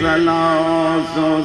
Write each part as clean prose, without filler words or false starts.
3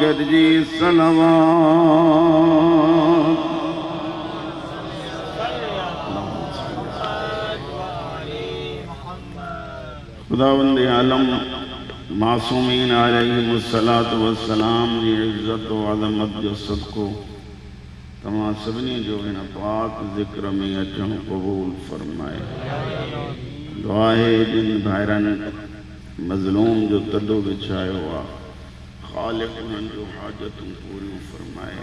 गरजी सलवात। खुदावंद आलम मासूमीन अलैहिमुस्सलातु वस्सलाम जी इज़्ज़त व अज़मत जो सदको तमाम सभिनी जो इन पाक ज़िक्र में अचण क़बूल फरमाए। दुआ है जिन भाइरनि मज़लूम जो तॾो विछायो आहे, ख़ालिक़ उन्हनि जो हाजतूं पूरियूं फरमाए।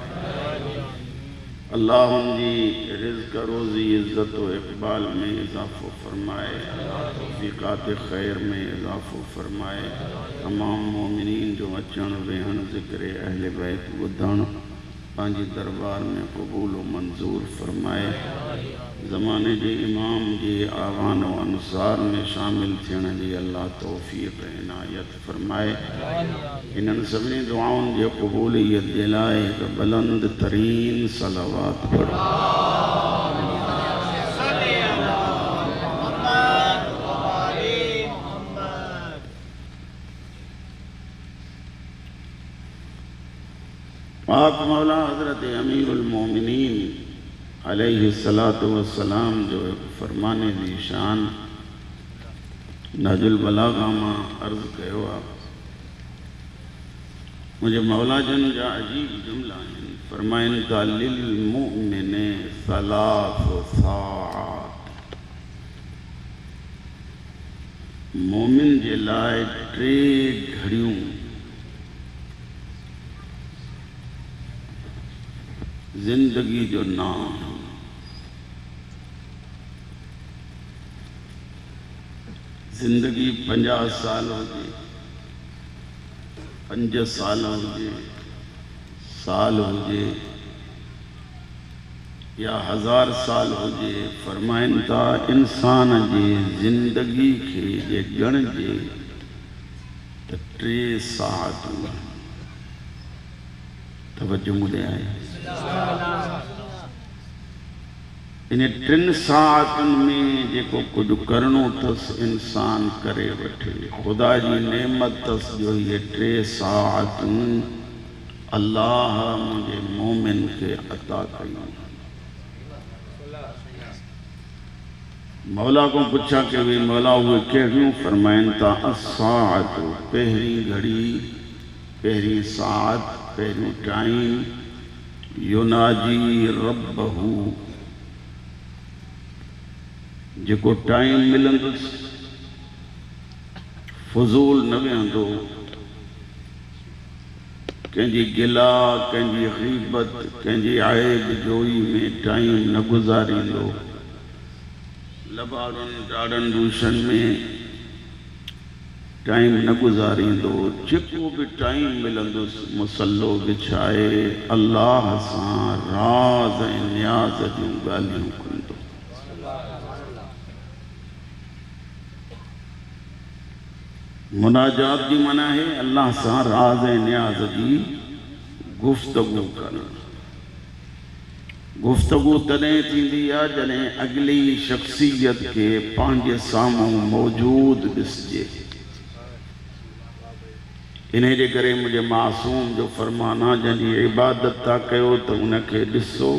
अल्लाह उनजी रिज़्क़ रोज़ी इज़्ज़त व इक़बाल में इज़ाफ़ो फरमाए, तौफ़ीक़ात ख़ैर में इज़ाफ़ो फरमाए। तमाम मोमिनीन जो अचण वेहण ज़िक्र अहले बैत ॿुधण पंहिंजे दरबार में क़बूल व मंज़ूर फरमाए। ज़माने जे इमाम जे आवान व अनुसार में शामिल थियण जी अल्लाह तौफ़ीक़ इनायत फरमाए। इन्हनि सभिनी दुआउनि जे क़बूलियत जे लाइ हिकु बुलंद तरीन सलावत पढ़ो। पाक मौला हज़रत अमीरुल मोमिनीन अलैहिस्सलातु वस्सलाम जो फरमाने जी शान नहजुल बलागा मां अर्ज़ कयो आहे। मुझे मौला जन जा अजीब जुमला आहिनि। फरमाइनि था लिल मुमिन सलासु साअत, मोमिन जे लाइ 3 घड़ियूं जिंदगी जो नाम। जिंदगी 50 साल हुजे, 5 साल हुजे, साल हुजे या 1000 साल हुजे, फरमाइनि था इंसान जी जिंदगी खे जे ॻणिजे त 3 साअतूं। तवज्जो मुझे आहे। इन 3 साअतुनि में जेको कुझु करणो अथसि इंसान करे वठे। ख़ुदा जी नेमत अथसि जो इहे 3 साअतूं अल्लाह मुंहिंजे मोमिन खे अता कयूं। मौला को पुछा कि वे मौला उहे कहिड़ियूं? फरमाइनि था असाअत, पहिरीं घड़ी, पहिरीं साअत, पहिरियों टाइम। युनाजी रब्बहू, जेको टाइम मिलंदुसि फज़ूल न वेहंदो, कंहिंजी गिला, कंहिंजी ग़ीबत, कंहिंजी आइब जोई में टाइम न गुज़ारींदो। लबाड़नि ॾाड़नि रूशन में टाइम न गुज़ारींदो। जेको भी टाइम मिलंदुसि मुसल्लो विछाए अल्लाह सां राज़ ऐं न्याज़ जूं ॻाल्हियूं कंदो। मुनाजात जी माना है अल्लाह सां राज़ ऐं न्याज़ जी गुफ़्तगू करणु। गुफ़्तगू तॾहिं थींदी आहे जॾहिं अॻिली शख़्सियत खे पंहिंजे साम्हूं मौजूद ॾिसिजे। इन जे करे मुझे मासूम जो फरमाना जंहिंजी इबादत था कयो त उनखे ॾिसो,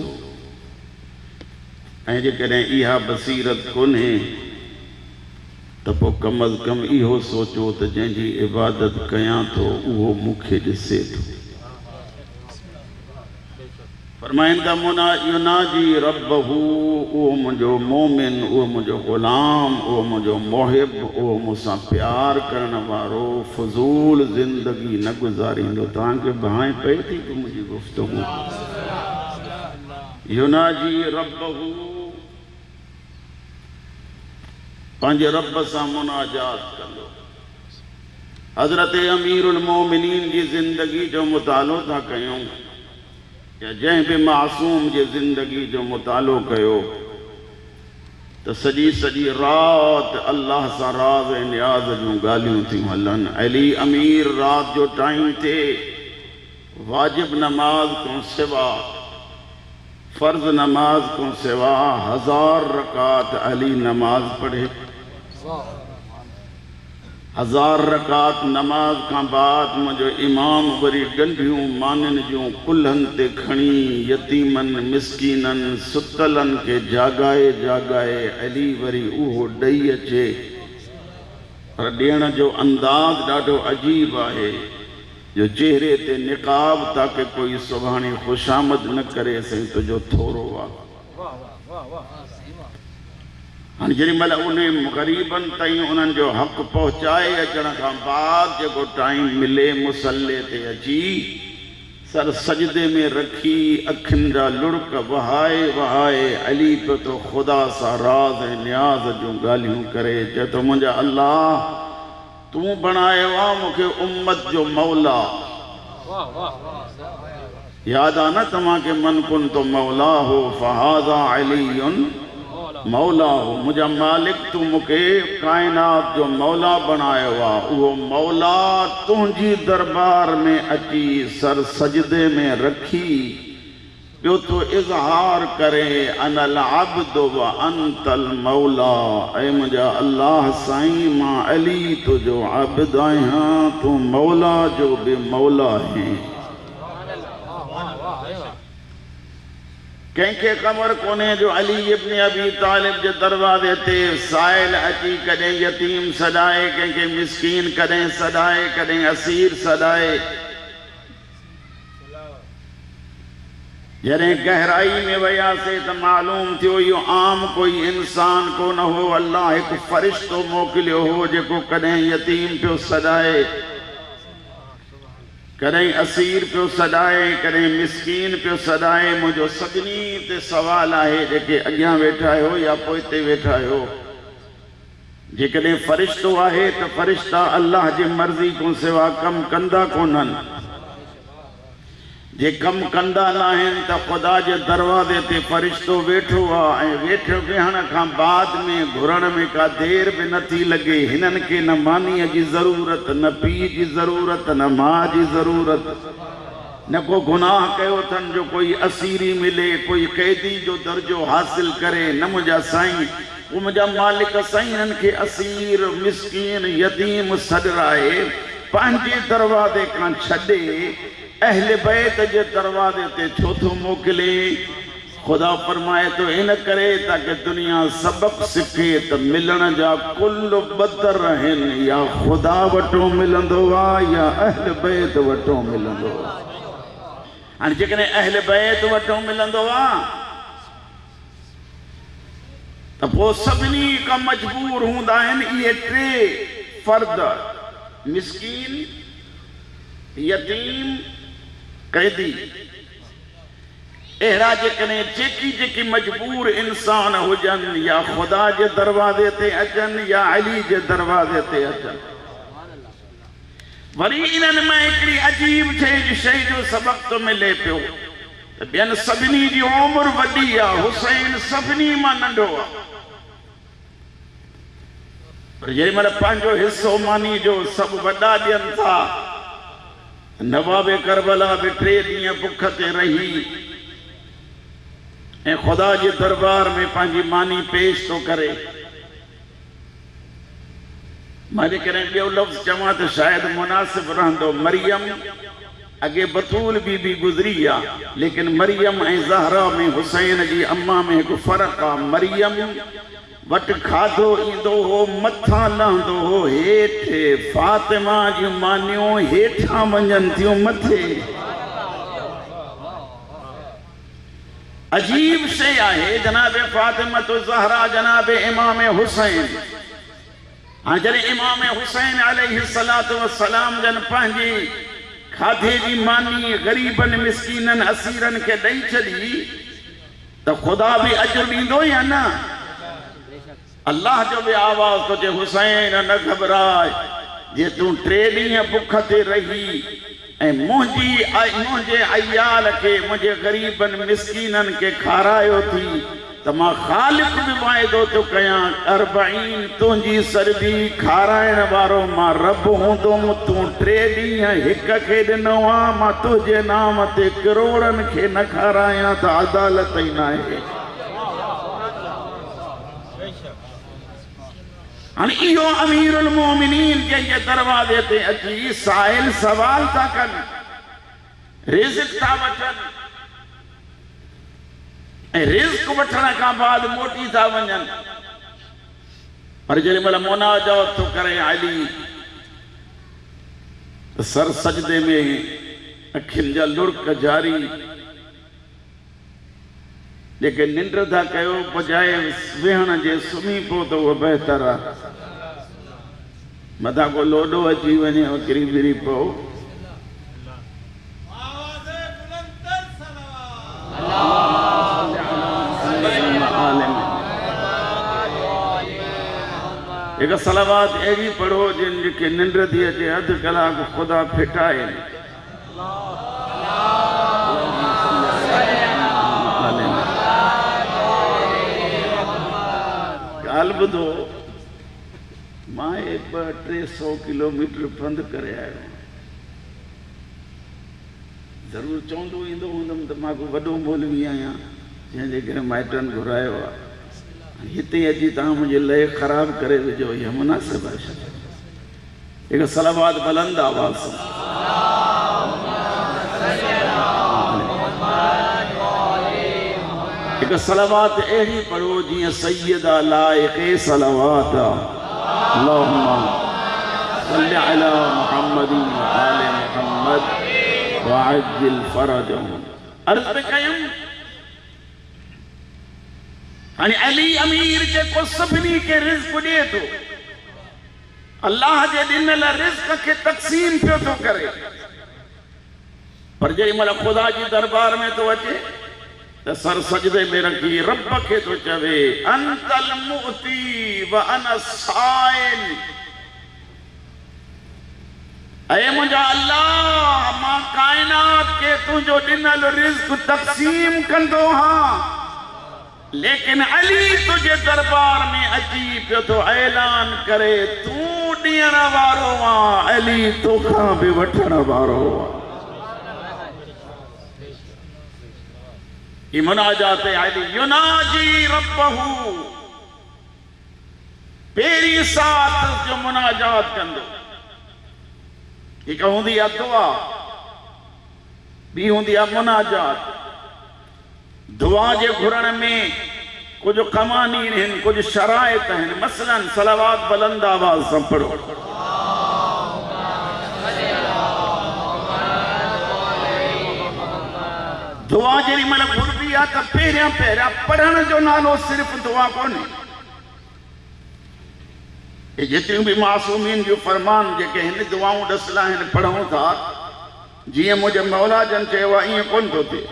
ऐं जेकॾहिं इहा बसीरत कोन्हे त पोइ कम अज़ कम इहो सोचो त जंहिंजी इबादत कयां थो उहो मूंखे ॾिसे थो। फरमाइनि था युनाजी रब्बहू, उहो मुंहिंजो मोमिन, उहो मुंहिंजो ग़ुलाम, उहो मुंहिंजो मोहिब, उहो मूंसां प्यार करण वारो फज़ूल ज़िंदगी न गुज़ारींदो। तव्हांखे भाए पए थी कि मुंहिंजी गुफ़्तगू युनाजी रब्बहू, पंहिंजे रब सां मुनाजात कंदो। हज़रत अमीरुल मोमिनीन जी ज़िंदगी जो मुतालो था कयूं या जंहिं बि मासूम जी ज़िंदगी जो मुतालो कयो त सॼी सॼी राति अल्लाह सां राज़ ऐं न्याज़ जूं ॻाल्हियूं थियूं हलनि। अली अमीर राति जो टाइम थिए वाजिब नमाज को सिवा, फ़र्ज़ नमाज को सिवा 1000 रकात अली नमाज पढ़े। 1000 रकात नमाज का बाद मुझो इमाम वरी गंढियों मानन जो कुल्हन ते खणी यतीमन मिस्कीनन सुतलन के जागाए जागाए अली वरी उहो ॾेई अचे पर ॾियण जो अंदाज़ ॾाढो अजीब आहे जो चेहरे ते निकाब ताकि कोई सुभाणे खुशामद न करे सही तुझो थोरो आहे हाँ जेॾीमहिल उन ग़रीबन ताईं उन्हनि जो हक़ पहुचाए अचण खां बाद जेको टाइम मिले मुसल्ले ते अची सर सजदे में रखी अखियुनि जा लुड़क वहाए वहाए अली पियो तो ख़ुदा सां राज़ ऐं न्याज़ जूं ॻाल्हियूं करे चए थो मुंहिंजा अल्लाह तूं बणायो आहे मूंखे उम्मत जो मौला यादि आहे न तव्हांखे मन कुन तो मौला हो फ़हाज़ा अलीयुन मौला हो मुझा मालिक तू मुखे कायनात जो मौला बनायो आहे उहो मौला तुंहिंजी दरबार में अची सर सजदे में रखी पियो तो इज़हार करे अनल अब्द व अंतल मौला ऐ मुझा अल्लाह साईं मां अली तुझो अब्द आहियां तू मौला जो बि मौला है कंहिंखे ख़बर कोन्हे जो अली इब्न अबी तालिब जे दरवाज़े ते साइल अची कॾहिं यतीम सॾाए कंहिंखे मिस्कीन कॾहिं सॾाए कॾहिं असीर सॾाए जॾहिं गहराई में वियासीं त मालूम थियो इहो आम कोई इंसान कोन हो अल्लाह हिकु फ़रिश्तो मोकिलियो हो जेको कॾहिं यतीम पियो सॾाए कॾहिं असीर पियो सॾाए कॾहिं मिस्कीन पियो सॾाए मुंहिंजो सभिनी ते सवाल आहे जेके अॻियां वेठा आहियो या पोइते वेठा आहियो जेकॾहिं फ़रिश्तो आहे त फ़रिश्ता अल्लाह जी मर्ज़ी खां सिवा कमु कंदा कोन्हनि जे कमु कंदा न आहिनि त ख़ुदा जे दरवाज़े ते फ़रिश्तो वेठो आहे ऐं वेठो वेहण खां बाद में घुरण में का देरि बि नथी लॻे हिननि खे न मानीअ जी ज़रूरत न पीउ जी ज़रूरत न माउ जी ज़रूरत न को गुनाह कयो अथनि जो कोई असीरी मिले कोई क़ैदी जो दर्जो हासिल करे न मुंहिंजा साईं उहो मुंहिंजा मालिक साईं हिननि खे असीर मिस्कीन यतीम सॾराए पंहिंजे दरवाज़े खां छॾे अहले बैत जे दरवाज़े ते छो थो मोकिले ख़ुदा फरमाए तो इन करे ताकि दुनिया सबक सिखे त मिलण जा कुल बदर आहिनि या ख़ुदा वटो मिलंदो आहे या अहले बैत वटो मिलंदो आहे हाणे जेकॾहिं अहले बैत वटो मिलंदो आहे त पोइ सभिनी खां मजबूर हूंदा आहिनि इहे टे फर्द मिस्कीन यतीम कैदी अहिड़ा जेकॾहिं जेकी मजबूर इंसान हुजनि या ख़ुदा जे दरवाज़े ते अचनि या अली जे दरवाज़े ते अचनि वरी इन्हनि में हिकिड़ी अजीब शइ जो सबक़ थो मिले पियो त ॿियनि सभिनी जी उमिरि वॾी आहे हुसैन सभिनी मां नंढो आहे पर जेॾीमहिल पंहिंजो हिसो मानी जो सभु वॾा ॾियनि था नवाबे करबला बि 3 ॾींहं बुख ते रही ऐं ख़ुदा जे दरबार में पंहिंजी मानी पेश थो करे मां जेकॾहिं ॿियो लफ़्ज़ चवां त शायदि मुनासिब रहंदो मरियम अॻे बतूल बीबी गुज़री आहे लेकिन मरियम ऐं ज़हरा में हुसैन जी अम्मा में हिकु फ़र्क़ु आहे मरियम वटि खाधो ईंदो हो मथां लहंदो हो हेठि फातिमा जूं मानियूं हेठां वञनि थियूं मथे अजीब शइ आहे जनाब फातिमा तो ज़हरा जनाब इमाम हुसैन हाणे जॾहिं इमाम हुसैन अलैहिस्सलातु वस्सलाम जन पंहिंजी खाधे जी मानी ग़रीबनि मिस्कीननि असीरनि खे ॾेई छॾी त ख़ुदा बि अजर ॾींदो या न अल्लाह जो भी आवाज़ तो जे हुसैन न घबराए जे तू 3 ॾींहं बुख ते रही ऐं मुंहिंजे अयाल खे मुंहिंजे ग़रीबनि मिस्कीननि खे खारायो थी त मां ख़ालिक़ बि वाइदो थो कयां 40 तुंहिंजी सरबी खाराइण वारो मां रब हूंदुमि तूं 3 ॾींहं हिक खे ॾिनो आहे मां तुंहिंजे नाम ते करोड़नि खे न खारायां त अदालत ई न आहे हाणे इहो अमीरुल मोमिनीन जे दरवाजे ते अची साहिल सवाल था कनि, रिज़्क़ था वठनि ऐं रिज़्क़ वठण खां बाद मोटी था वञनि। पर जेॾी महिल मुनाजात थो करे अली सर सजदे में अखियुनि जा लुड़क जारी, जेके निंड था कयो बजाए वेहण जे सुम्ही पो त उहो बहितर आहे। मथां को लोॾो अची वञे किरी बिरी पओ। एक सलावात अहिड़ी पढ़ो जिन के निंड थी अचे अधु कलाक खुदा फिटाए। ॻाल्हि ॿुधो, मां 200-300 किलोमीटर पंधु करे आयो। ज़रूरु चवंदो ईंदो हूंदुमि त मां को वॾो मौलवी आहियां जंहिंजे घर माइटनि घुरायो आहे, हिते अची तव्हां मुंहिंजी लय ख़राब करे विझो, इहा मुनासिब आहे छा? हिकु सलावात बुलंद आवाज़ सां हिकु सलावात अहिड़ी पढ़ो जीअं सैयदा लाइक़ सलावात अल्लाहुम्मा सल्लि अला मुहम्मदिन व आले मुहम्मद व अज्जिल फरजहुम। अर्ज़ कयमि हाणे अली अमीर जेको सभिनी खे रिज़्क़ ॾिए थो, अल्लाह जे ॾिनल रिज़्क़ खे तक़सीम पियो थो करे, पर जेॾी महिल ख़ुदा जी दरबार में थो अचे त सर सजदे में रखी रब खे थो चवे अंतल मुअती व अना साइल। ऐ मुंहिंजा अल्लाह, मां काइनात खे तुंहिंजो ॾिनल रिज़्क़ तक़सीम कंदो हां, लेकिन अली तुझे दरबार में अची पियो तो ऐलान करे तूं ॾियण वारो आहे, अली तोखां बि वठण वारो आहे। ही मुनाजात अली युनाजी रब्बहू, पहिरीं साथ जो मुनाजात कंदो। हिकु हूंदी आहे दुआ, ॿी हूंदी आहे मुनाजात। दुआ जे घुरण में कुछ कवानीन आहिनि, कुछ शराइत आहिनि। मसलन सलावात बुलंद आवाज़ सां पढ़ो। दुआ जेॾी महिल घुरबी आहे त पहिरियां पढ़ण जो नालो सिर्फ़ दुआ कोन्हे। जेतिरियूं बि मासूमीन जूं फरमान जेके हिन दुआऊं ॾसल आहिनि पढ़ूं था, जीअं मुंहिंजे मौला जन चयो आहे ईअं कोन थो थिए।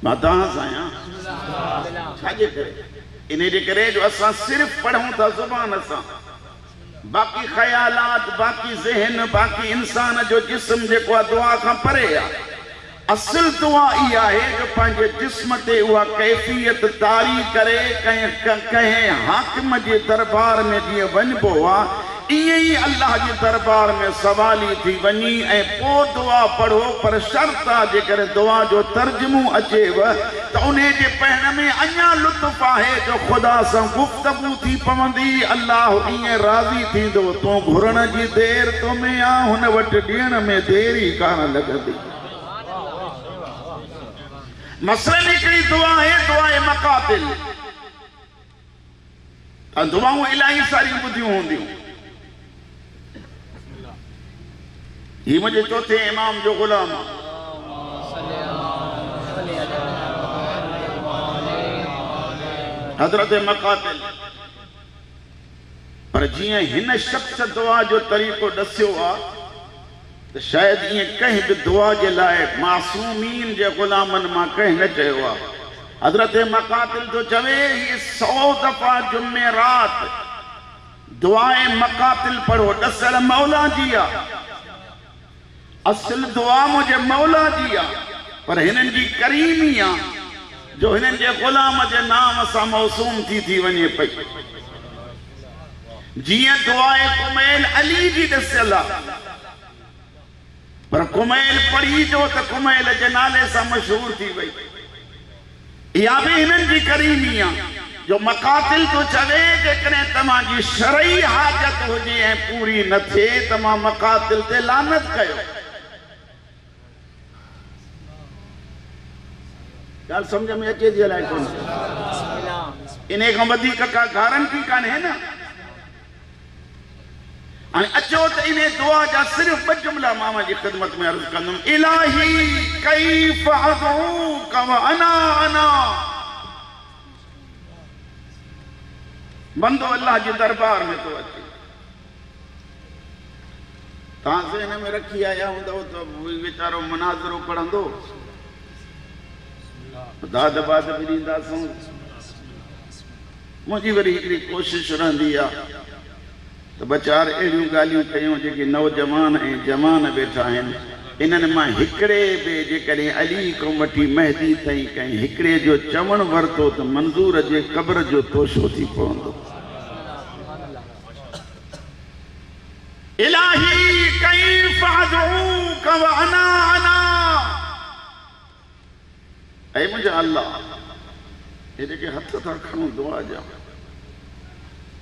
मां तव्हां सां आहियां छाजे करे? इन जे करे जो असां सिर्फ़ पढ़ूं था ज़ुबान सां, बाक़ी ख़यालात, बाक़ी ज़हन, बाक़ी इंसान जो जिस्म जेको आहे दुआ खां परे आहे। असल दुआ इहा आहे जो पंहिंजे जिस्म ते उहा कैफ़ियत तारी करे कंहिं हाकिम जे दरबार में जीअं वञिबो आहे, ईअं ई अल्लाह जे दरबार में सवाली थी वञी ऐं पोइ दुआ पढ़ो। पर शर्त आहे जेकर दुआ जो तर्जुमो अचेव त उन जे पढ़ण में अञा लुत्फ़ आहे जो ख़ुदा सां गुफ़्तगू थी पवंदी। अल्लाह ईअं राज़ी थींदो, तूं घुरण जी देरि तो में आ, हुन वटि ॾियण में देरि ई कान लॻंदी। मसलन हिकिड़ी दुआ आहे, दुआ मकातिल। दुआऊं इलाही सारियूं ॿुधियूं हूंदियूं। ही मुझे चौथे इमाम जो गुलाम हजरत मकातिल। पर जियां हिन शख्स दुआ जो तरीक़ो ॾसियो आहे त शायदि ईअं कंहिं बि दुआ जे लाइ मासूमीन जे गुलामनि मां कंहिं न चयो आहे। हजरत मकातिल तो चवे ही 100 दफ़ा जुमे रात दुआए मकातिल पढ़ो, ॾसल मौला जी आहे। असल दुआ मुझे मौला जी आहे, पर हिननि जी करीमी आहे जो हिननि जे गुलाम जे नाम सां मौसूम थी वञे पई। जियां दुआए कुमैल अली जी ॾसियल आहे, पर कुमैल पढ़ी जो त कुमैल जे नाले सां मशहूर थी वई। या भी हिननि जी करीमी आहे जो मकातिल तो चवे जेकॾहिं तव्हां जी शरई हाजत हुजे ऐं पूरी न थिए तव्हां मकातिल ते लानत कयो। ॻाल्हि सम्झ में अचे थी अलाए कोन? इन खां वधीक का गारंटी कान्हे न। हाणे अचो त इन दुआ जा सिर्फ़ ॿ जुमला मामा जी ख़िदमत में अर्ज़ कंदुमि। इलाही कैफ़ अदऊक व अना अना। बंदो अल्लाह जे दरबार में तो अचे। तव्हां से हिन में रखी आया हूंदव त वीचारो मुनाज़िरो पढ़ंदो, दाद बाद बि ॾींदासूं। मुंहिंजी वरी हिकिड़ी कोशिशि रहंदी आहे त बचार अहिड़ियूं ॻाल्हियूं कयूं जेके नौजवान ऐं जवान वेठा आहिनि, इन्हनि मां हिकिड़े बि जेकॾहिं अली खां वठी मेहदी ताईं कंहिं हिकिड़े जो चवणु वरितो त मंज़ूर जे क़ब्र जो तोशो थी पवंदो। इलाही कैफ़ अदऊक व अना अना। ऐ मुंहिंजा अल्लाह, हे जेके हथ था खणूं दुआ जा,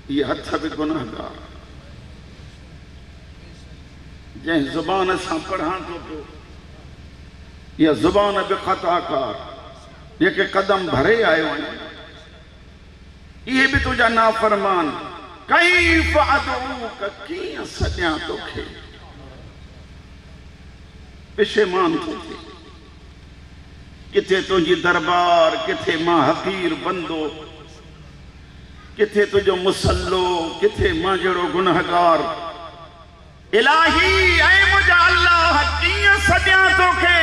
इहे हथ बि गुनाहगार। जंहिं ज़ुबान सां पढ़ां थो पियो, इहा ज़ुबान बि ख़ताकार। जेके कदम भरे आयो आहिनि, इहे बि तुंहिंजा नाफ़रमान। कैफ़ अदऊक, कीअं सॼां तोखे, पेशेमान थो थिए। किथे तुंहिंजी दरबार, किथे मां हक़ीर बंदो, किथे तुंहिंजो मुसल्लो, किथे मां जहिड़ो गुनहगार। इलाही ऐ मुंहिंजा अल्लाह, कीअं सॼां तोखे।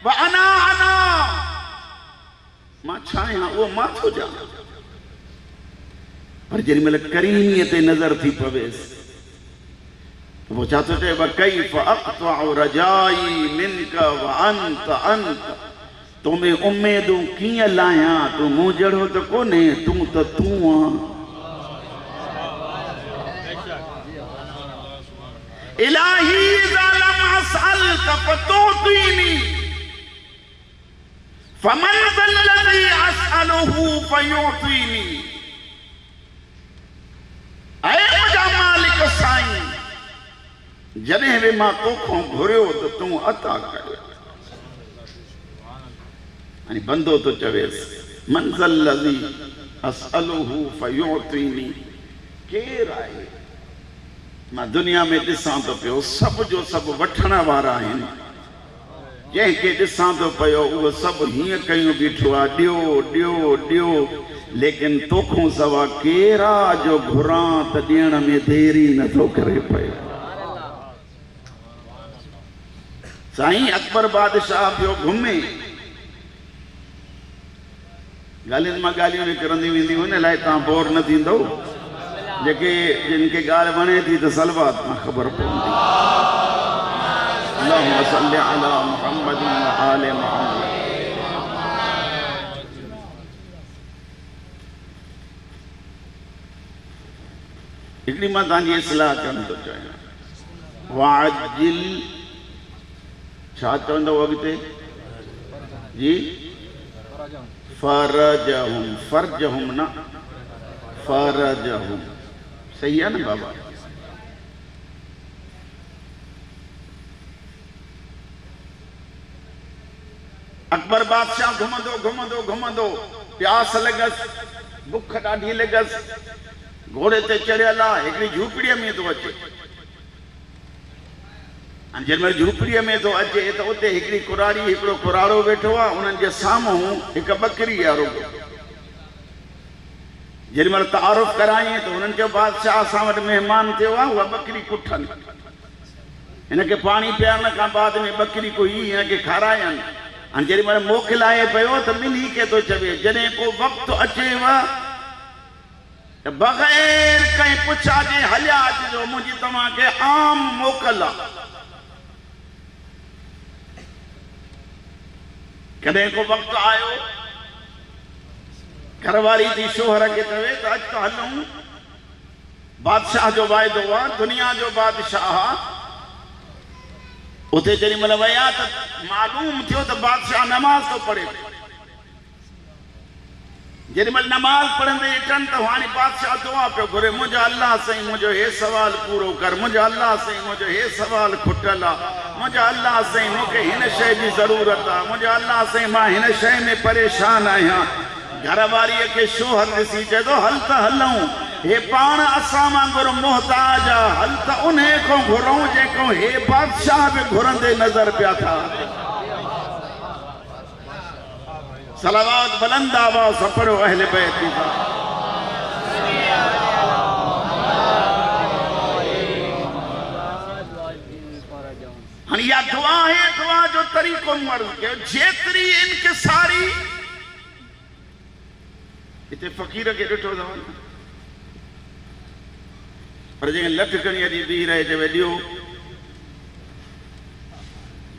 व अना अना, मां छा आहियां उहो मां थो ॼाणां। पर जेॾी महिल करीमीअ ते नज़र थी पवेसि त पोइ छा थो चए? कैफ़ अक़तअउ रजाई मिनक व अंत अंत। तो में उम्मीदूं कीअं लाहियां, तूं मूं जहिड़ो त कोन्हे, तूं त तूं आहीं। इलाही इज़ा लम असअलक फतुअतीनी फमन ज़ल्लज़ी असअलुहु फयुअतीनी। ऐ मुंहिंजा मालिक साईं, जॾहिं बि मां तोखां घुरियो त तूं अता कयो। यानी बंदो तो चवेसि मन ज़ल्लज़ी असअलुहु फयुअतीनी। केरु आहे? मां दुनिया में ॾिसां थो पियो, सभु जो सभु वठण वारा आहिनि। जंहिंखे ॾिसां थो पियो उहो सभु हीअं कयूं बीठो आहे, ॾियो ॾियो ॾियो। लेकिन तोखां सवा केरु आहे जो घुरां त ॾियण में देरी नथो करे पियो। साईं अकबर बादशाह पियो घुमे, ॻाल्हियुनि मां ॻाल्हियूं निकिरंदियूं वेंदियूं, हिन लाइ तव्हां बोर न थींदव। जेके जिनखे ॻाल्हि वणे थी त सलवात मां ख़बर पवंदी। अल्लाहुम्मा सल्लि अला मुहम्मद व आले मुहम्मद। हिकिड़ी मां तव्हांजी इस्लाह करणु थो चाहियां। वाजिल छा चवंदव अॻिते जी? फरजहुम, फर्जहुम न फरजहुम। सही है ना बाबा? अकबर बादशाह घुमंदो घुमंदो घुमंदो प्यास लगस, बुख ॾाढी लगस, घोड़े ते चढ़ियल आहे, हिकिड़ी झूपड़ीअ में थो अचे। जंहिंमहिल झूपड़ीअ में थो अचे त उते हिकिड़ी कुराड़ी, हिकिड़ो कुराड़ो वेठो आहे, उन्हनि जे साम्हूं हिकु बकरी आहे रुॻो। जेॾीमहिल तारुफ़ कराई त हुननि चयो बादशाह असां वटि महिमान थियो आहे, उहा बकरी कुठनि, हिनखे पाणी पीआरण खां बाद में बकरी को ई हिनखे खारायनि। हाणे जेॾीमहिल मोकिलाए पियो त मिली के थो चवे, जॾहिं को वक़्तु अचेव त बग़ैर कंहिं पुछा जे हलिया अचिजो, मुंहिंजी तव्हांखे आम मोकल आहे। कॾहिं को वक़्तु आयो, घरवारी थी शोहर खे चवे त अचु त हलूं, बादशाह जो वाइदो आहे, दुनिया जो बादशाह आहे। उते जेॾी महिल विया त मालूम थियो त बादशाह नमाज़ थो पढ़े। जेॾीमहिल नमाज़ पढ़ंदे ॾिठनि त हाणे बादशाह दुआ पियो घुरे, मुंहिंजा अल्लाह साईं मुंहिंजो हे सवाल पूरो कर, मुंहिंजा अल्लाह साईं मुंहिंजो हे सवाल खुटल आहे, मुंहिंजा अल्लाह साईं मूंखे हिन शइ जी ज़रूरत आहे, मुंहिंजा अल्लाह साईं मां हिन शइ में परेशान आहियां। घरवारीअ खे शोहर ॾिसी चए थो हल त हलूं, हे पाण असां वांगुरु मोहताज आहे, हल त उन खां घुरूं जेको हे बादशाह बि घुरंदे नज़र पिया था। सलावत बुलंद आवाज़ सां पढ़ो अहले बैत की। हाणे इहा दुआ है, दुआ जो तरीक़ो मर्ज़ कयो, जेतिरी इनकिसारी इते फ़क़ीर खे ॾिठो अथव पर जंहिं लठ खणी अॼु बीह रहे चवे ॾियो,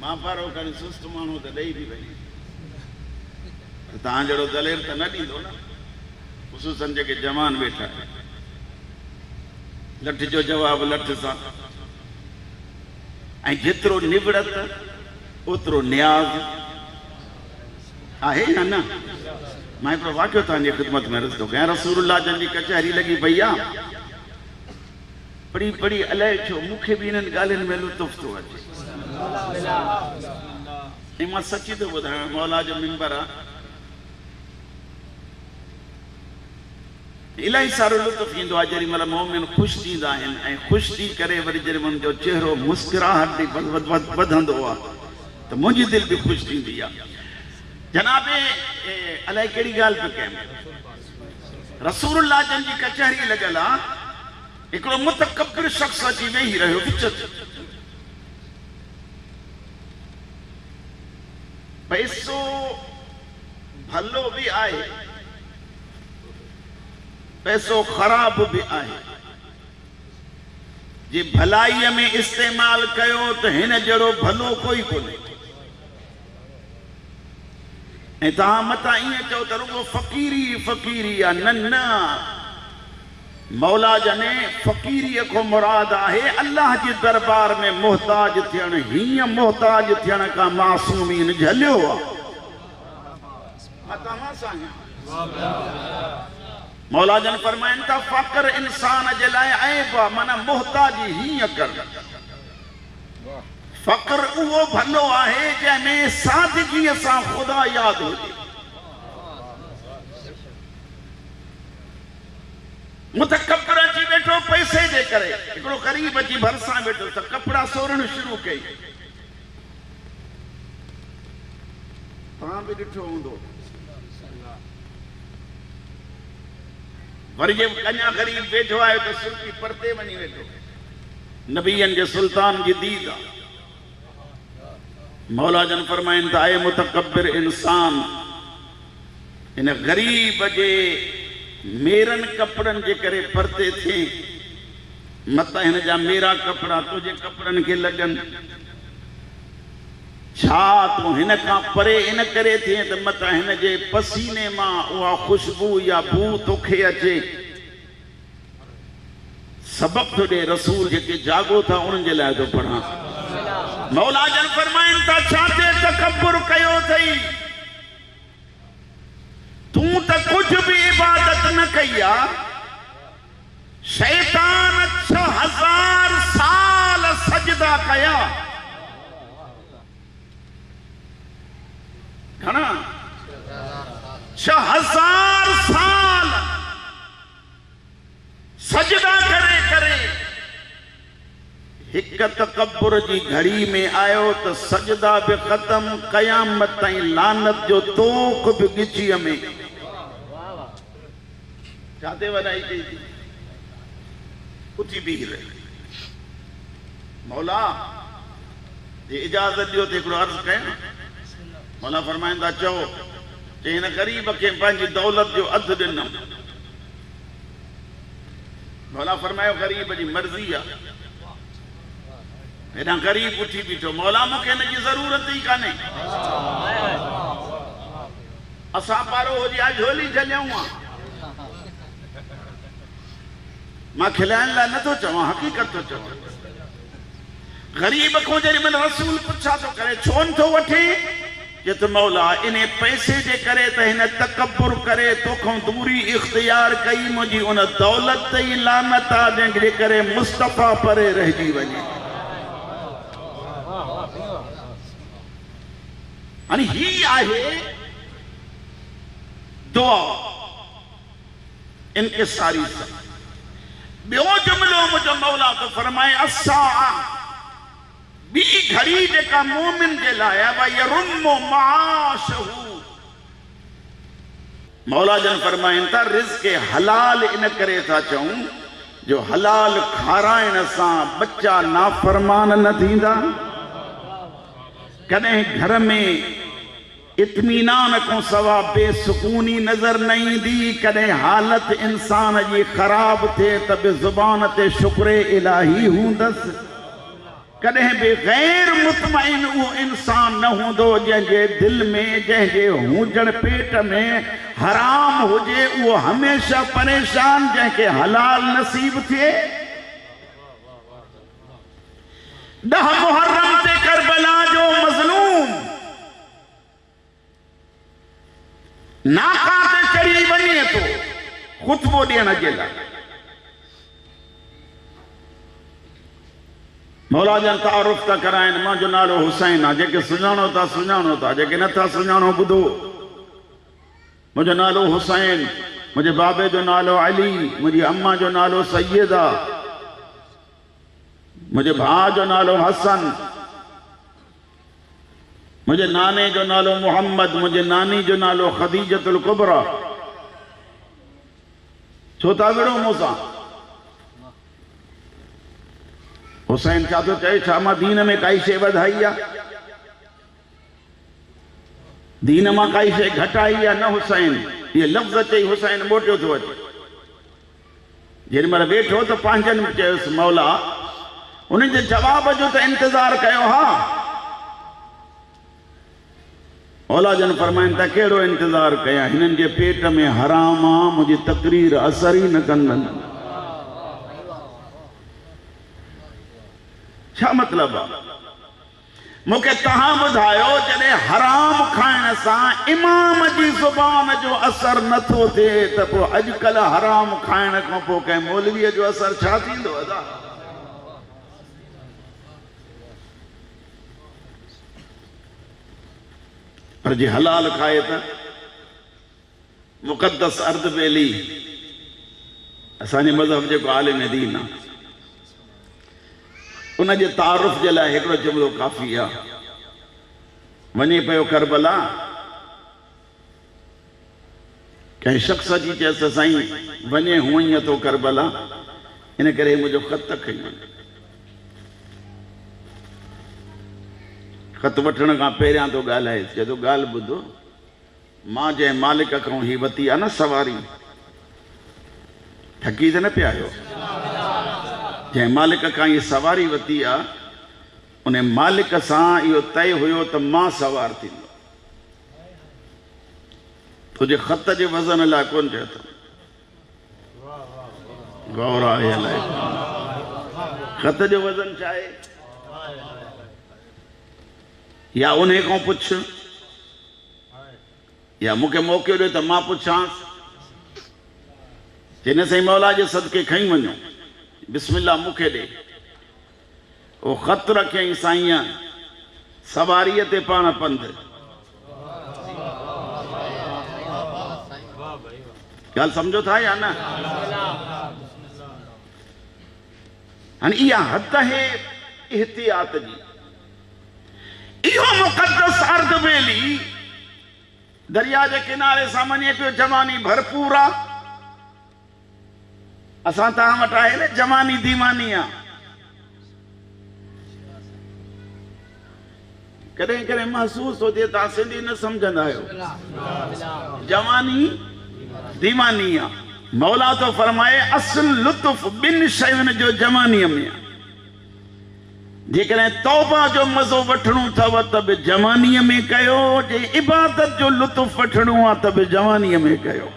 मां पारो खणी सुस्त माण्हू त ॾेई बि वई, तव्हां जहिड़ो दलेर त न ॾींदो न, ख़ुसूसन जेके जवान वेठा लठ जो जवाबु लठ सां। ऐं जेतिरो निबड़त ओतिरो न्याज़ आहे या न। मां हिकिड़ो वाक़ियो तव्हांजी ख़िदमत में अर्ज़ु थो कयां। रसूलुल्लाह जन जी कचहरी लॻी पई आहे, पढ़ी पढ़ी अलाए छो मूंखे बि इन्हनि ॻाल्हियुनि में लुत्फ़ थो अचे। ऐं मां सची थो ॿुधायां, मौला जो मिंबर आहे, इलाही सारो लुत्फ़ ईंदो आहे जेॾीमहिल मोमिन ख़ुशि थींदा आहिनि ऐं ख़ुशि थी करे वरी जॾहिं हुननि जो चहिरो मुस्कुराहट वधंदो आहे त मुंहिंजी दिलि बि ख़ुशि थींदी आहे। जनाबे अलाए कहिड़ी ॻाल्हि पियो कयमि, रसूलुल्लाह जन जी कचहरी लॻल आहे, हिकिड़ो मुतकब्बिर शख़्स अची वेही रहियो विच ते। पैसो भलो बि आहे, पैसो ख़राब भी आहे, जे भलाई में इस्तेमाल कयो तो हिन जड़ो भलो कोई कोन्हे। ऐं तव्हां मथां ईअं चओ त रुगो फ़क़ीरी फ़क़ीरी आहे, न न, मौला जने फ़क़ीरीअ खां मुराद आहे अल्लाह जे दरबार में मोहताज थियण। हीअं मोहताज थियण खां मासूमीन झलियो आहे। तव्हां सां मौला जन फरमाइनि था फ़क़्र इंसान जे लाइ ऐब आहे, माना मोहताजी हीअं कर। फ़क़्र उहो भलो आहे जंहिंमें सादगीअ सां ख़ुदा यादि हुजे। मुतकब्बिर अची वेठो पैसे जे करे, हिकिड़ो ग़रीब अची भरिसां वेठो त कपिड़ा सोरण शुरू कई। तव्हां बि ॾिठो हूंदो, वरी जे अञा ग़रीब वेठो आहे त सुर्खी परते वञी वेठो, नबीअनि जे सुल्तान जी दीद आहे। मौला जन फरमाइनि त आहे मुतकब्बिर इंसान इन ग़रीब जे मेरनि कपिड़नि जे करे परते थिए, मतां हिन जा मेरा कपिड़ा तुंहिंजे कपिड़नि खे लॻनि। छा तूं हिन खां परे इन करे थिए त मतां हिन जे पसीने मां उहा ख़ुशबू या बू तोखे अचे। सबक थो ॾे, रसूल जेके जागो था उन्हनि जे लाइ थो पढ़ां। मौला जन फरमाइनि था छा ते तकब्बुर कयो अथई, तूं त कुझु बि इबादत न कई आहे। शैतान 6000 साल सजदा कया। घणा? 6000 साल सजदा करे करे हिक तकब्बुर जी घड़ी में आयो त सजदा बि ख़त्म, क़यामत ताईं लानत जो तोक बि गिचीअ में। छाते वॾाई कई थी? उथी बीह रहे। मौला जे इजाज़त ॾियो त हिकिड़ो अर्ज़ु कयां। मौला फरमाईंदा चओ कि हिन ग़रीब खे पंहिंजी दौलत जो अधु ॾिनमि। मौला फरमायो ग़रीब जी मर्ज़ी आहे। हेॾां ग़रीब उथी बीठो, मौला मूंखे हिन जी ज़रूरत ई कान्हे। असां पारो हुजे आ झोली झलियूं आहे। मां खिलाइण लाइ नथो चवां, हक़ीक़त थो चवां। ग़रीब को जेॾीमहिल रसूल पुछा थो करे छो नथो वठे, जे त मौला इन पैसे जे करे त हिन तकब्बुर करे तोखां दूरी इख्तियार कई, मुंहिंजी उन दौलत ते ई लानत आहे जंहिंजे करे मुस्तफ़ा परे रहिजी वञे। हाणे ही आहे दुआ इनकिसारी सां। ॿियो जुमिलो मुंहिंजो मौला तो फरमाए असा बी घड़ी जेका मोमिन जे लाइ यरुम्मु माशहू। मौला जन फरमाइनि था रिज़्क़ हलाल इन करे था चऊं जो हलाल खाराइण सां बच्चा नाफरमान न थींदा, कॾहिं घर में इत्मीनान को सवा बेसुकूनी नजर न ईंदी, कॾहिं हालत इंसान जी ख़राब थिए त बि ज़ुबान ते शुक्र इलाही हूंदसि, कॾहिं बि गैर मुतमइन उहो इंसान न हूंदो जंहिंजे दिल में जंहिंजे हुजण पेट में हराम हुजे उहो हमेशह परेशान जंहिंखे हलाल नसीब थिए। 10 मुहर्रम ते करबला जो मज़लूम नाका ते चढ़ी वञे थो ख़ुतबो ॾियण जे लाइ। मौला जन तारुफ़ था कराइनि, मुंहिंजो नालो हुसैन आहे, जेके सुञाणो था सुञाणो था, जेके नथा सुञाणो ॿुधो। मुंहिंजो नालो हुसैन, मुंहिंजे बाबे जो नालो अली, मुंहिंजी अम्मा जो नालो सैयदा, मुंहिंजे भाउ जो नालो हसन, मुंहिंजे नाने जो नालो मोहम्मद, मुंहिंजे नानी जो नालो खदीजतुल कुबरा। छो था विड़ो मूंसां? हुसैन छा थो चए? छा मां दीन में काई शइ वधाई आहे? दीन मां काई शइ घटाई आहे? न हुसैन, ये लफ़्ज़ चई हुसैन मोटियो थो अचे। जेॾी महिल वेठो त पंहिंजनि चयोसि मौला उन जे जवाब जो त इंतज़ार कयो। हा मौला जन फरमाइनि था कहिड़ो इंतज़ार कयां, हिननि जे पेट में हराम आहे, मुंहिंजी तकरीर असर ई न कंदनि। छा मतिलब आहे? मूंखे तव्हां ॿुधायो जॾहिं हराम खाइण सां इमाम जी ज़ुबान जो असर नथो थिए त पोइ अॼुकल्ह हराम खाइण खां पोइ कंहिं मौलवीअ जो असर छा थींदो? पर जे हलाल खाए त मुक़द्दस अर्द बेली असांजे मज़हब जेको आलिम दीन आहे उन जे तारुफ़ जे लाइ हिकिड़ो जुमिलो काफ़ी आहे। वञे पियो करबला, कंहिं शख़्स जी चयसि साईं वञे हूअं ई थो करबला, इन करे मुंहिंजो ख़त खई वञे। ख़त वठण खां पहिरियां थो ॻाल्हाए, चए थो ॻाल्हि ॿुधो, मां जंहिं मालिक खां ही वरिती आहे न सवारी, ठकी त न पिया आहियो? जंहिं मालिक खां इहा सवारी वरिती आहे उन मालिक सां इहो तय हुयो त मां सवार थींदो। तुंहिंजे ख़त जे वज़न लाइ कोन चयो अथमि, गौर आहे अलाए ख़त जो वज़न छा आहे? या उन खां पुछ, या मूंखे मौक़ो ॾियो त मां पुछांसि। जिन साईं मौला जे सदके खई वञो, बिस्मिल्लाह मूंखे ॾे। उहो ख़त रखियईं साईं सवारीअ ते पाण पंधु। ॻाल्हि सम्झो था या न? हाणे इहा हद आहे इहतियात जी। इहो मुक़द्दस अर्द बेली दरिया जे किनारे सां वञे पियो, जवानी भरपूर आहे। असां तव्हां वटि आहे न जवानी दीवानी आहे, कॾहिं कॾहिं महसूस हुजे तव्हां सिंधी न सम्झंदा आहियो। जवानी दीवानी आहे। मौला तो फरमाए असुल लुत्फ़ ॿिनि शयुनि जो जवानीअ में आहे। जेकॾहिं तौबा जो मज़ो वठणो अथव त बि जवानीअ में कयो, जे इबादत जो लुत्फ़ वठणो आहे त बि जवानीअ में कयो।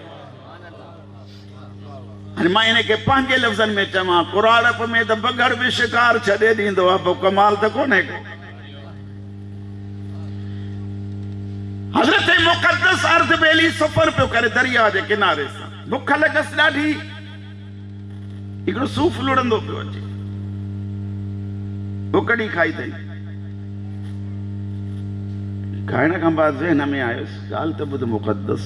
हाणे मां इनखे पंहिंजे लफ़्ज़नि में चवां, कुराड़प में त बग़ैर बि शिकार छॾे ॾींदो आहे, पोइ कमाल त कोन्हे को। हज़रत मुक़द्दस अर्ध बेली सफ़र पियो करे दरिया जे किनारे सां, बुख लॻसि ॾाढी, हिकिड़ो सूफ़ लुड़ंदो पियो अचे, वो कॾहिं खाई अथई? खाइण खां बाद ज़हन में आयुसि, ॻाल्हि त ॿुध मुक़द्दस,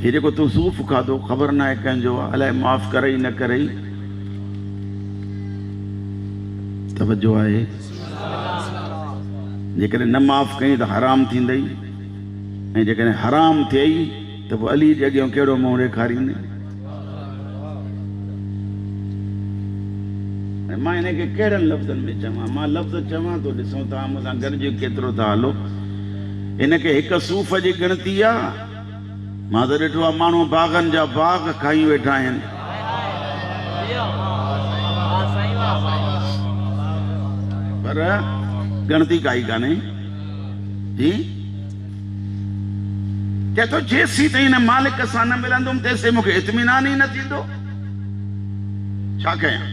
हे जेको तूं सूफ़ खाधो ख़बर न आहे कंहिंजो आहे, अलाए माफ़ करई न करई। तवजो आहे, जेकॾहिं न माफ़ कई त हराम थींदई, ऐं जेकॾहिं हराम थियई त पोइ अली जे अॻियां कहिड़ो मुंहुं ॾेखारींदे। मां हिनखे कहिड़नि लफ़्ज़नि में चवां? मां लफ़्ज़ चवां थो, ॾिसूं तव्हां मूंसां गॾिजी केतिरो था हलो। हिनखे हिकु सूफ़ जी गिणती आहे। मां त ॾिठो आहे माण्हू बाग़नि जा बाग़ खाई वेठा आहिनि। पर गिणती काई कान्हे जी। चए थो जेसीं ताईं हिन मालिक सां न मिलंदुमि तेसीं मूंखे इत्मीनान ई न थींदो। छा कयां?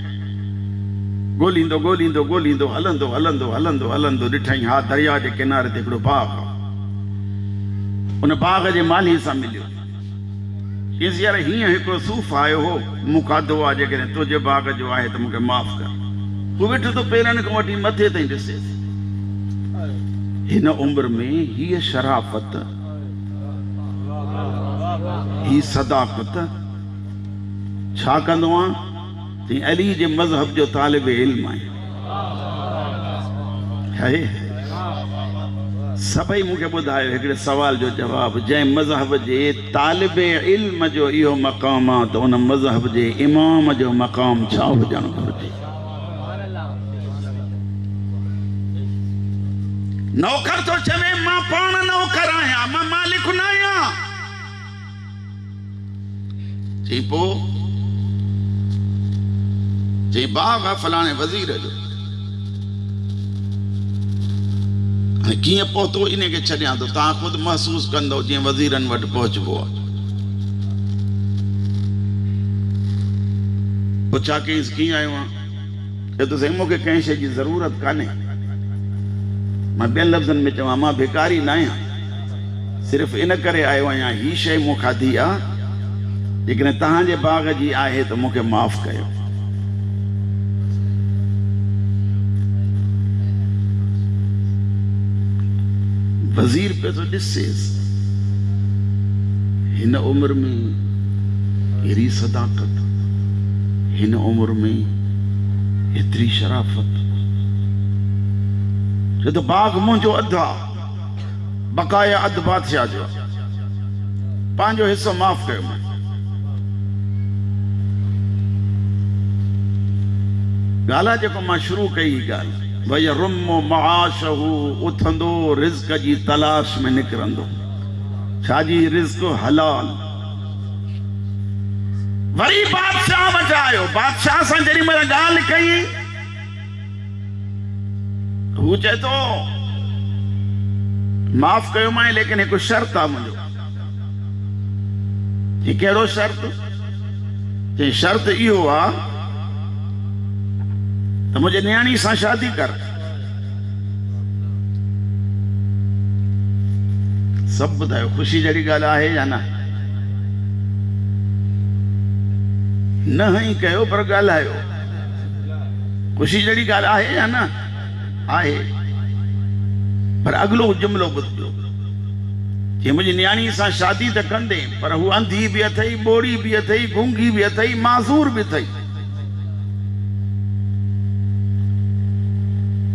ॻोल्हींदो ॻोल्हींदो ॻोल्हींदो हलंदो हलंदो हलंदो हलंदो ॾिठई हा दरिया जे किनारे ते हिकिड़ो बाग़ आहे। उन बाग़ जे माली सां मिलियो। चईंसि यार हीअं हिकिड़ो सूफ़ आयो हो, मूं खाधो आहे, जेकॾहिं तुंहिंजे बाग़ जो आहे त मूंखे माफ़ कर। हू वेठो तो पेरनि खां वठी मथे ताईं ॾिसेसि। हिन उम्र में हीअ शराफ़त, ही सदाकत छा कंदो आहे? चई अली जे मज़हब जो तालिब इल्म आहे। सभई मूंखे ॿुधायो हिकिड़े सवाल जो जवाबु, जंहिं मज़हब जे तालिब इल्म जो इहो मक़ाम आहे त उन मज़हब जे इमाम जो मक़ाम छा हुजणु घुरिजे? नौकर तो चवे मां पाण नौकर आहियां, मां मालिक न आहियां। चई पोइ? चई बाग़ आहे फलाणे वज़ीर जो। हाणे कीअं पहुतो इनखे छॾियां थो, तव्हां ख़ुदि महसूसु कंदो जीअं वज़ीरनि वटि पहुचबो आहे। पोइ छा कईंसि, कीअं आयो आहे? चए थो साईं मूंखे कंहिं शइ जी ज़रूरत कान्हे। मां ॿियनि लफ़्ज़नि में चवां मां भिकारी न आहियां, सिर्फ़ु इन करे आयो आहियां ही शइ मूं खाधी आहे, जेकॾहिं तव्हांजे बाग़ जी आहे त मूंखे माफ़ कयो। वज़ीर पे तो ॾिसेसि हिन उम्र में हेड़ी सदाकत, हिन उम्र में एतिरी शराफ़त। छो त बाग़ मुंहिंजो अधु आहे, बक़ाया अधु बादशाह जो, पंहिंजो हिसो माफ़ कयो। ॻाल्हि आहे जेको मां शुरू कई ॻाल्हि, भई रुमो मआशहू, उथंदो रिज़्क़ जी तलाश में निकिरंदो। छाजी रिज़्क़? हलाल। वरी बादशाह वटि आयो, बादशाह सां जेॾी महिल ॻाल्हि कई, हू चए थो माफ़ कयो मां, लेकिन हिकु शर्त आहे मुंहिंजो। ही कहिड़ो शर्त? चई शर्त इहो आहे त मुंहिंजे न्याणी सां शादी कर। सभु ॿुधायो ख़ुशी जहिड़ी ॻाल्हि आहे या न? न ई कयो पर ॻाल्हायो, ख़ुशी जहिड़ी ॻाल्हि आहे या न? आहे। पर अॻिलो जुमिलो ॿुधो, कि मुंहिंजी न्याणी सां शादी त कंदे, पर हू अंधी बि अथई, ॿोड़ी बि अथई, गूंगी बि अथई, माज़ूर बि अथई।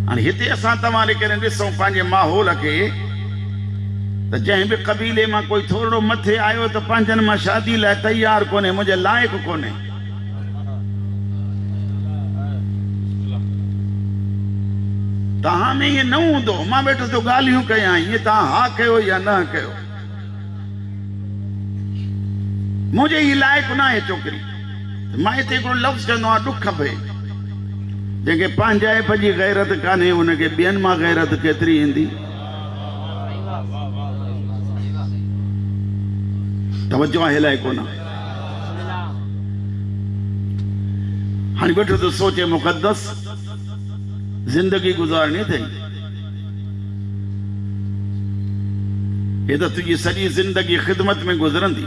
हाणे हिते असां तव्हां करे ॾिसूं पंहिंजे माहौल खे, त जंहिं बि क़बीले मां कोई थोरो मथे आयो त पंहिंजनि मां शादी लाइ तयार कोन्हे, मुंहिंजे लाइक़ु कोन्हे। तव्हां में ईअं न हूंदो, मां वेठो तो ॻाल्हियूं कयां, ईअं तव्हां हा कयो या न कयो। मुंहिंजे ही लाइक़ु न आहे छोकिरी। मां हिते हिकिड़ो लफ़्ज़ चवंदो आहियां, ॾुख भई, जंहिंखे पंहिंजाइप जी गैरत कान्हे, हुनखे ॿियनि मां गैरत केतिरी ईंदी? तवज्जो आहे अलाए कोन? हाणे वेठो तो सोचे मुक़द्दस, जिंदगी गुज़ारणी अथई, ये तो तुझी सॼी ज़िंदगी ख़िदमत में गुज़रंदी।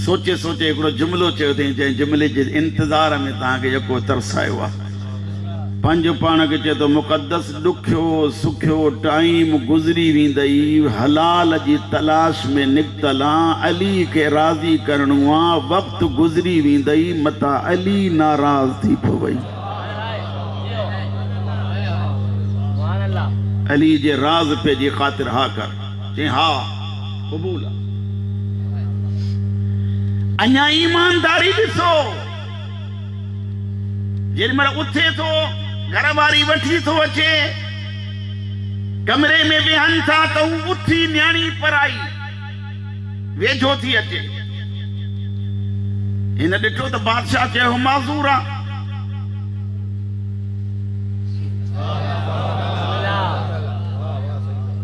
सोचे सोचे हिकिड़ो जुमिलो चयो अथई, जंहिं जुमिले जे इंतज़ार में तव्हांखे यको तरस आयो आहे। पंहिंजो पाण खे चए थो मुक़दस ॾुखियो सुखियो टाइम गुज़री वेंदई, हलाल जी तलाश में निकितल आं, अली खे राज़ी करणो आहे, वक़्तु गुज़री वेंदई, मता अली नाराज़ थी पवई। अली जे राज़ पे जी ख़ातिर हा कर, चई हा क़बूल आहे। अञा ईमानदारी ॾिसो, जेॾीमहिल उथे थो घर वारी वठी थो अचे, कमरे में वेहनि था त हू उथी न्याणी पराई वेझो थी अचे। हिन ॾिठो त बादशाह चयो माज़ूर आहे।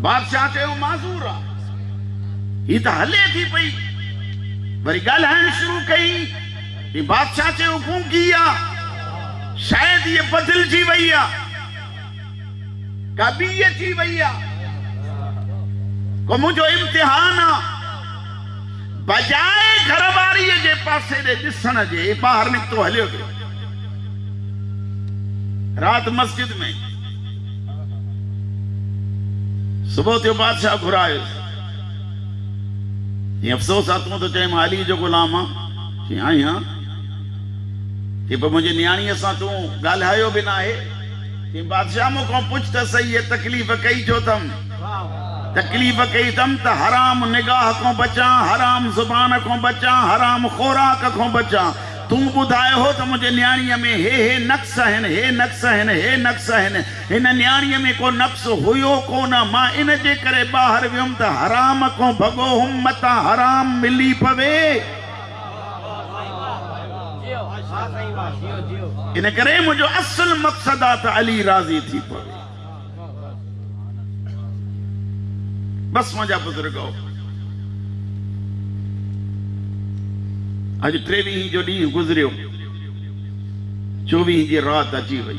बादशाह चयो माज़ूर आहे, ही त हले थी पई। वरी ॻाल्हाइण शुरू कई, बादशाह चयो गूंगी आहे, शायद ये बदलजी वई आहे, का ॿीअ थी वई आहे, को मुंहिंजो इम्तिहान आहे। बजाए घरवारीअ जे पासे ॾे ॾिसण जे ॿाहिरि निकितो हलियो वियो। राति मस्जिद में सुबुह थियो, बादशाह घुरायुसि। अफ़सोस आहे तूं त चई मां अली जो ग़ुलाम आहे। चई आहीं हा, कि मुझे न्याणीअ सां तूं ॻाल्हायो बि न आहे। कि बादशाह मूंखां पुछ त सही, ये तकलीफ़ कई छो अथमि? तकलीफ़ कई अथमि त हराम निगाह खां बचां, हराम ज़ुबान खां बचां, हराम ख़ोराक खां बचां। तूं ॿुधायो हो त मुंहिंजे न्याणीअ में हे नक़्स आहिनि, हे नक़्स आहिनि, हे नक़्स आहिनि। हिन न्याणीअ में को नक़्स हुयो कोन, मां इन जे करे ॿाहिरि वियुमि त हराम खां भॻो हुम, मता हराम मिली पवे। इन करे मुझो असल मक़सद आहे त अली राज़ी थी पवे। बस मुंहिंजा बुज़ुर्गो, अॼु 23 जो ॾींहुं गुज़रियो, 24 जी राति अची वई।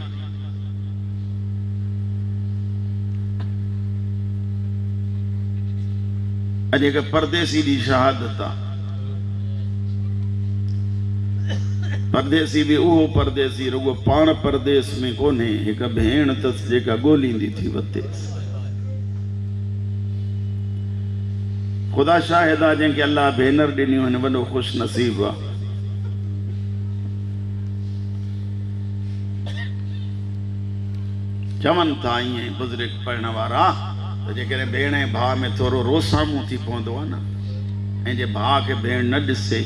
अॼु हिकु परदेसी जी शहादत आहे। परदेसी भी उहो परदेसी रुगो पाण परदेस में कोन्हे, हिक भेण अथसि जेका ॻोल्हींदी थी वतेसि। ख़ुदा शाहिद आहे, जंहिंखे अल्लाह भेनर ॾिनियूं आहिनि वॾो ख़ुशि नसीब आहे। चवनि था ईअं बुज़ुर्ग पढ़ण वारा त जेकॾहिं भेण ऐं भाउ में थोरो रोसामू थी पवंदो आहे न, ऐं जे भाउ खे भेण न ॾिसे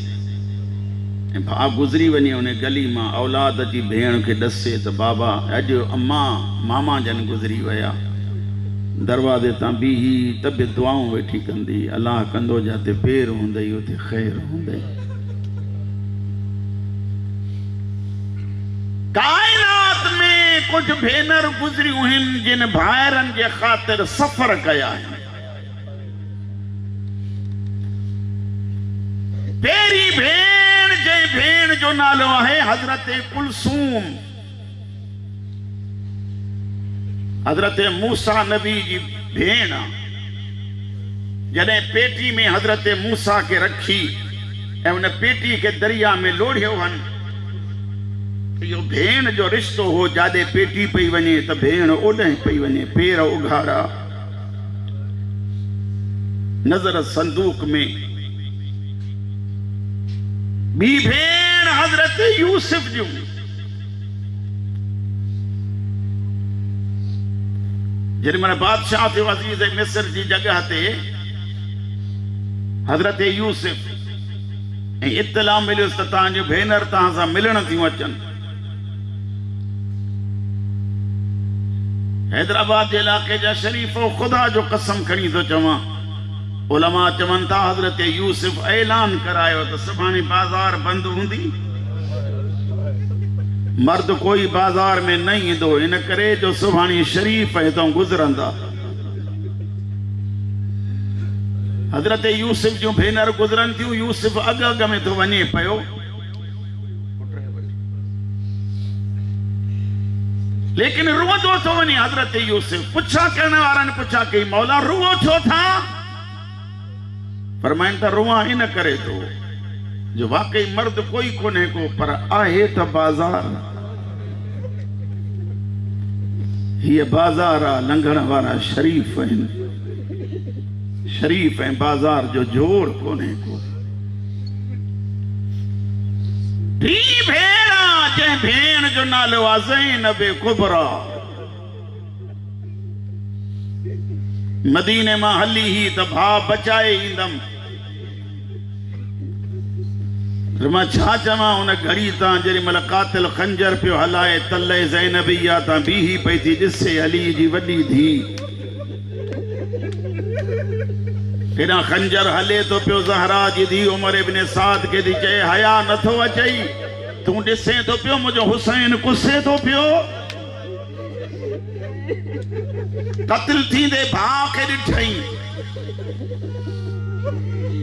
ऐं भाउ गुज़री वञे उन गली मां, औलाद अची भेण खे ॾसे त बाबा अॼु अम्मा मामा जन गुज़री विया, दरवाज़े तां बीही त बि दुआऊं वेठी कंदी, अलाह कंदो जिते पेर हूंदई उते ख़ैर हूंदई। काइनात में कुछ भेनर गुज़रियूं आहिनि जिन भाइरनि जे ख़ातिर सफ़र कया आहिनि। पहिरीं भेण, जंहिं भेण जो नालो आहे हज़रत कुलसूम, हज़रत मूसा नबी जी भेण। जॾहिं पेटी में हज़रत मूसा के रखी ऐं उन पेटी के दरिया में लोढ़ियो हन, इहो भेण जो रिश्तो हो। जाॾे पेटी पई वञे त भेण ओॾे पई वञे, पेर उघाड़ा, नज़र संदूक में। ॿी भेण हज़रत यूसुफ जूं, जेॾीमहिल बादशाह थियो अज़ीज़ मिस्र जी जगह ते हज़रत यूसुफ, ऐं इत्तला मिलियुसि त तव्हांजूं भेनर तव्हां सां मिलण थियूं अचनि। हैदराबाद जे इलाइक़े जा शरीफ़ो ख़ुदा जो कसम खणी थो चवां, उलमा चवनि था हज़रत यूसुफ ऐलान करायो त सुभाणे बाज़ार बंदि हूंदी, मर्द कोई बाज़ार में न ईंदो, इन करे जो सुभाणे शरीफ़ हितां गुज़रंदा। हज़रत यूसुफ जूं भेनर गुज़रनि थियूं, यूसुफ अॻ अॻ में थो वञे पियो, लेकिन रुअंदो तो वञे हज़रत यूसुफ। पुछा करण वारनि पुछा कई, मौला रुओ छो था? फरमाइनि था रुआ इन करे थो जो वाकई मर्द कोई कोने को, पर आहे त बाज़ार। हीअ बाज़ार आहे, लंघण वारा शरीफ़ आहिनि, शरीफ़ ऐं बाज़ार जो जोड़ कोने को। धी भेण जंहिं भेण जो नालो आहे ज़ैनब कुबरा, मदीने मां हली ही त भाउ बचाए ईंदमि। मां छा चवां उन घड़ी तां जेॾी महिल कातिल खंजर पियो हलाए, तले ज़ैनबिया तां बीही पई थी ॾिसे अली जी वॾी धी। हेॾां खंजर हले तो पियो, ज़हरा जी धी उमर इब्न साद खे थी चए हया नथो अचई, तूं ॾिसे तो पियो मुंहिंजो हुसैन कुसे तो पियो। कत्ल थींदे भाउ खे ॾिठई,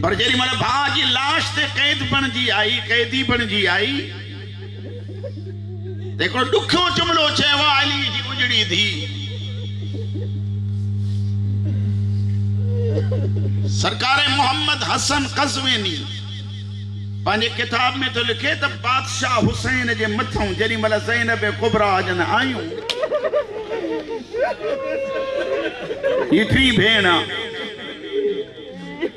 पर जेॾी महिल भाउ जी लाश ते कैद बणिजी आई, कैदी बणिजी आई, त हिकिड़ो ॾुखियो जुमिलो चयो आहे अली जी उजड़ी थी। सरकार मोहम्मद हसन कज़विनी पंहिंजे किताब में तो लिखे त बादशाह हुसैन जे मथां जेॾी महिल ज़ैनब कुबरा जन आयूं, ही टी भेण,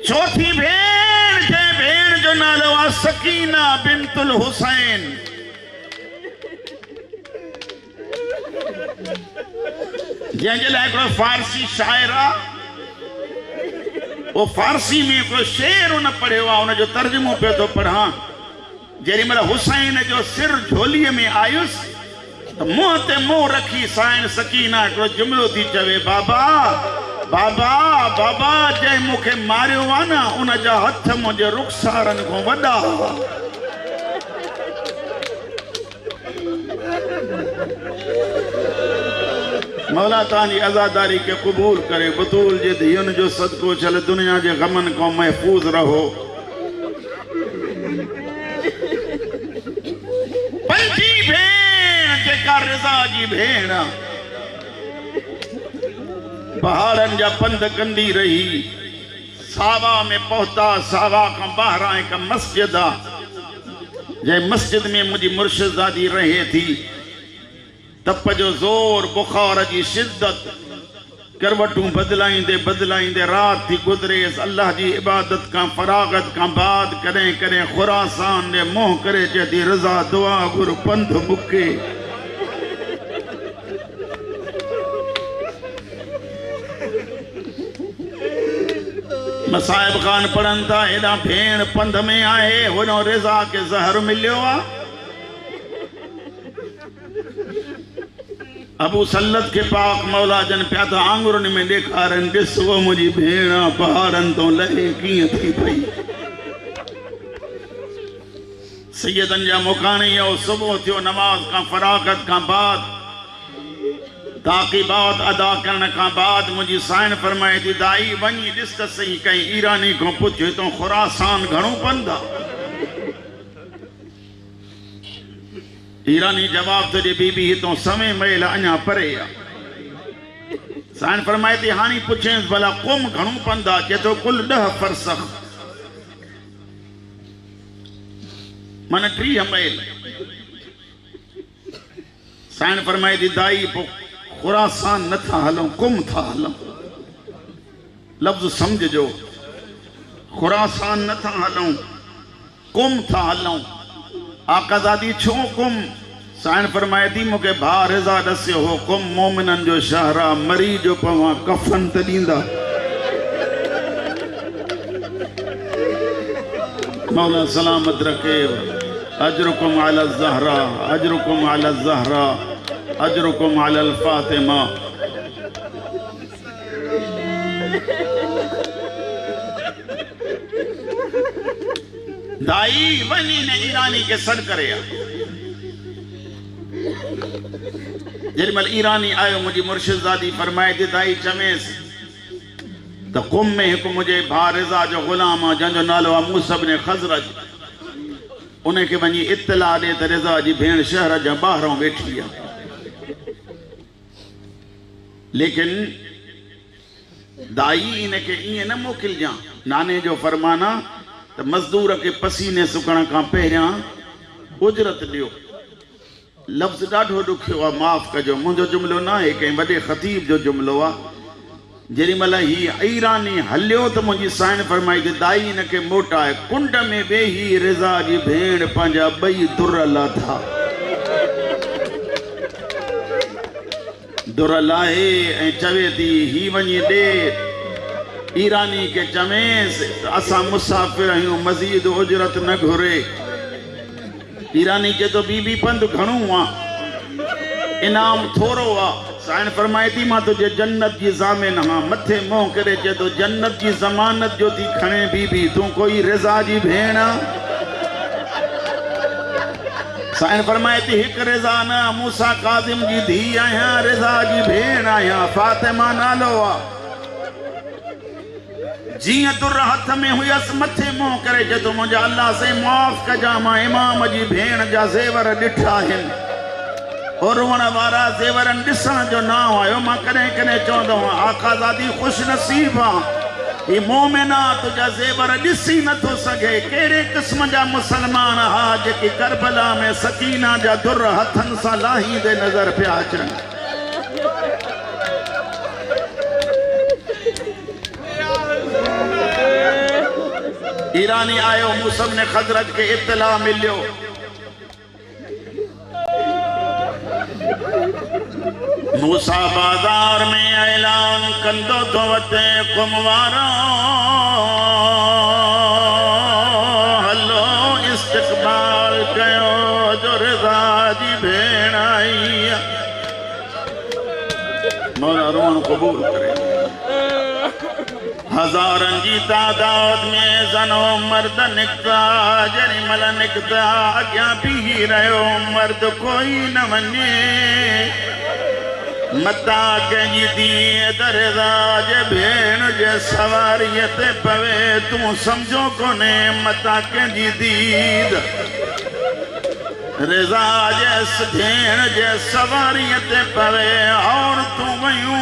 चौथी भेण जंहिं भेण जो नालो आहे सकीना बिनतुल हुसैन, जंहिंजे लाइ हिकिड़ो फारसी शाइर आहे, वो फारसी में कोई शेर उन पढ़ियो आहे, उनजो तर्जुमो पियो थो पढ़ां। जेॾी महिल हुसैन जो सिर झोलीअ में आयुसि त मुंहं ते मुंहुं रखी साइण सकीना हिकिड़ो जुमिलो थी चवे, बाबा बाबा बाबा जंहिं मूंखे मारियो आहे न उनजा हथ मुंहिंजे रुखसारनि खां वॾा। मौला तव्हांजी आज़ादारी के क़बूल करे, बतूल जे धीअनि जो सदको चल, दुनिया जे गमन को महफूज रहो। पंजी भेण जेका रिज़ा जी भेण, पहाड़नि जा पंध कंदी रही, सावा में पहुता। सावा खां ॿाहिरां हिकु मस्जिद आहे, जंहिं मस्जिद में मुंहिंजी मुर्शिदादी रहे थी। तप जो ज़ोर, बुखार जी शिद्दत, करवटूं बदलाईंदे बदलाईंदे रात थी गुज़रेसि। अल्लाह जी इबादत का फरागत का बाद कॾहिं कॾहिं खुरासान ने मोह करे चए थी रज़ा दुआ घुर पंध मुके। मसाहिब खान पढ़नि था, हेॾा भेण पंध में आहे, हुन रिज़ा के ज़हर मिलियो आहे। अबू सल्लत के पाक मौला जन पिया था आंगुरनि में ॾेखारनि, ॾिस वो मुंहिंजी भेण पहाड़नि तो लहे कीअं थी पई। सैयदनि जा मुकाणी हो, सुबुह थियो, नमाज का फरागत का बाद, ताक़ीबात अदा करण का बाद मुंहिंजी साइण फरमाए थी, दाई वञी ॾिस त सही कंहिं ईरानी खां पुछ, हितां खुरासान घणो पंध आहे। ईरानी जवाब तो दे, बीबी हितों समय मैल अञा परे आहे। साइण फरमाए थी, हाणी पुछेसि भला कुम घणो पंध आहे? चए थो कुल 10 फरसख, मन 30 मैल। साइण फरमाए थी, दाई पोइ खुरासान नथा हलूं, कुम था हलूं। लफ़्ज़ सम्झजो, खुरासान नथा हलूं, कुम था हलूं। आकाज़ादी छो कुम? साइण फरमाए थी, मूंखे भाउ रिज़ा ॾसियो हो, कुम मोमिननि जो शहर आहे, मरी जो पवां कफ़न त ॾींदा। मौला सलामत रखे। अजरुकुम अला ज़हरा, अजरुकुम अला ज़हरा, अजरुकुम अला फ़ातिमा। दाई वनी ने ईरानी के सर करे आ। जेमल ईरानी आयो मुझी मुर्शिदादी फरमाए थी, दाई चमेस तो कुम में एक मुझे भा रिज़ा जो गुलाम आ जंहिंजो नालो आहे मूसा इब्न खज़रज, उनखे वञी इत्तला ॾे त रिज़ा जी भेण शहर जा ॿाहिरों वेठी आहे। लेकिन दाई इनके इं न मोकिल जा नाने जो फरमाना तो मजदूर के पसीने सुकण का पहिरियां उजरत दियो। लफ्ज़ ॾाढो ॾुखियो आहे, माफ़ कजो, मुंहिंजो जुमिलो न आहे, कंहिं वॾे ख़तीब जो जुमिलो आहे। जेॾी महिल हीअ ईरानी हलियो त मुंहिंजी साइण फरमाई त दाई हिनखे मोटाए। कुंड में वेही रिज़ा जी भेण पंहिंजा ॿई दुर लाथा, दुर लाहे ऐं चवे थी ही वञी ॾे। ईरानी खे चवेंसि असां मुसाफ़िर आहियूं, मज़ीद उजरत न घुरे। ईरानी चए तो बीबी पंध घणो आहे, इनाम थोरो आहे। साइण फरमाए थी मां तुझे जन्नत जी ज़ामिन हाँ। मथे मुंहुं करे चए तो जन्नत जी ज़मानत जो थी खणे बीबी, तूं कोई रिज़ा जी भेण। साइण फरमाए थी हिकु रिज़ा न, मूसा काज़िम जी धी आहियां, रिज़ा जी भेण आहियां, फातिमा नालो आहे। जीअं दुर हथ में हुयसि मथे मुंहुं करे चए तो मुंहिंजा अल्लाह से माफ़ कजा, मां इमाम जी भेण जा ज़ेवर ॾिठा आहिनि। और रुअण वारा ज़ेवरनि ॾिसण जो नाम आयो। मां कॾहिं कॾहिं चवंदो आहियां आकाज़ादी ख़ुशि नसीब आहे, ही मोमिना तुंहिंजा ज़ेवर ॾिसी नथो सघे। कहिड़े क़िस्म जा मुसलमान हा जेके करबला में सकीना जा दुर हथनि सां लाहींदे नज़र पिया अचनि। ईरानी आयो, मूसा ने खजरत के इत्तला मिलियो। मूसा बाजार में ऐलान कंदो तो वते कुमवारो, हलो इस्तक़बाल कयो जो रिज़ा जी भेण आई। मौला रोअण क़बूल करे। हज़ारनि जी तादाद में ज़नो मर्द निकिता, जॾहिं महिल निकिता अॻियां बीही रहियो मर्द कोई न वञे। मता कंहिंजी धीअ दरिज़ा जे भेण जे सवारीअ ते पवे, तूं सम्झो कोन्हे मता कंहिंजी धीअ रिज़ा जे भेण जे सवारीअ ते पवे। और तूं वयूं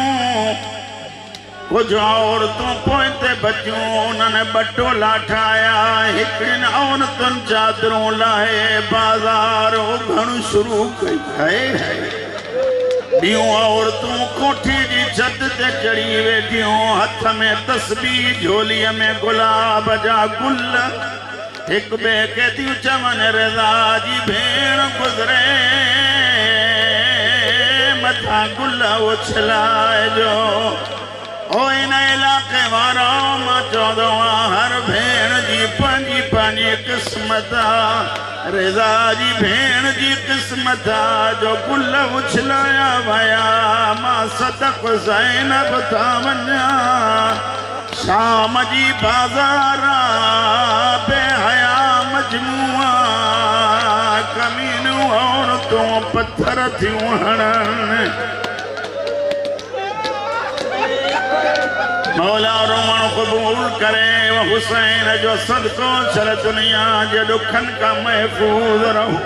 कुछ औरतों पोइते बचियूं, उन्हनि बटोला ठाया, हिकिड़ियुनि औरतुनि चादरूं लाहे बाज़ार उघण शुरू कई है। ॿियूं औरतूं कोठी जी छत ते चढ़ी वेठियूं, हथ में तस्बीह, झोलीअ में गुलाब जा गुल, हिक ॿिए खे थियूं चवनि रिज़ा जी भेण गुज़रे, मथां गुल उछलाइजो। ओ इन इलाके वारो मां चवंदो आहियां हर भेण जी पंहिंजी पंहिंजी क़िस्मत आहे। रिज़ा जी भेण जी क़िस्मत आहे जो गुल उछलाया विया। मां सदक ज़ैनब था वञा, शाम जी बाज़ार बेहया मजमूआ, कमीनूं औरतूं पत्थर थियूं हणनि। मौला रोअण क़बूल करे। वो हुसैन जो सदको चल दुनिया जे ॾुखनि खां महफूज़ रहो।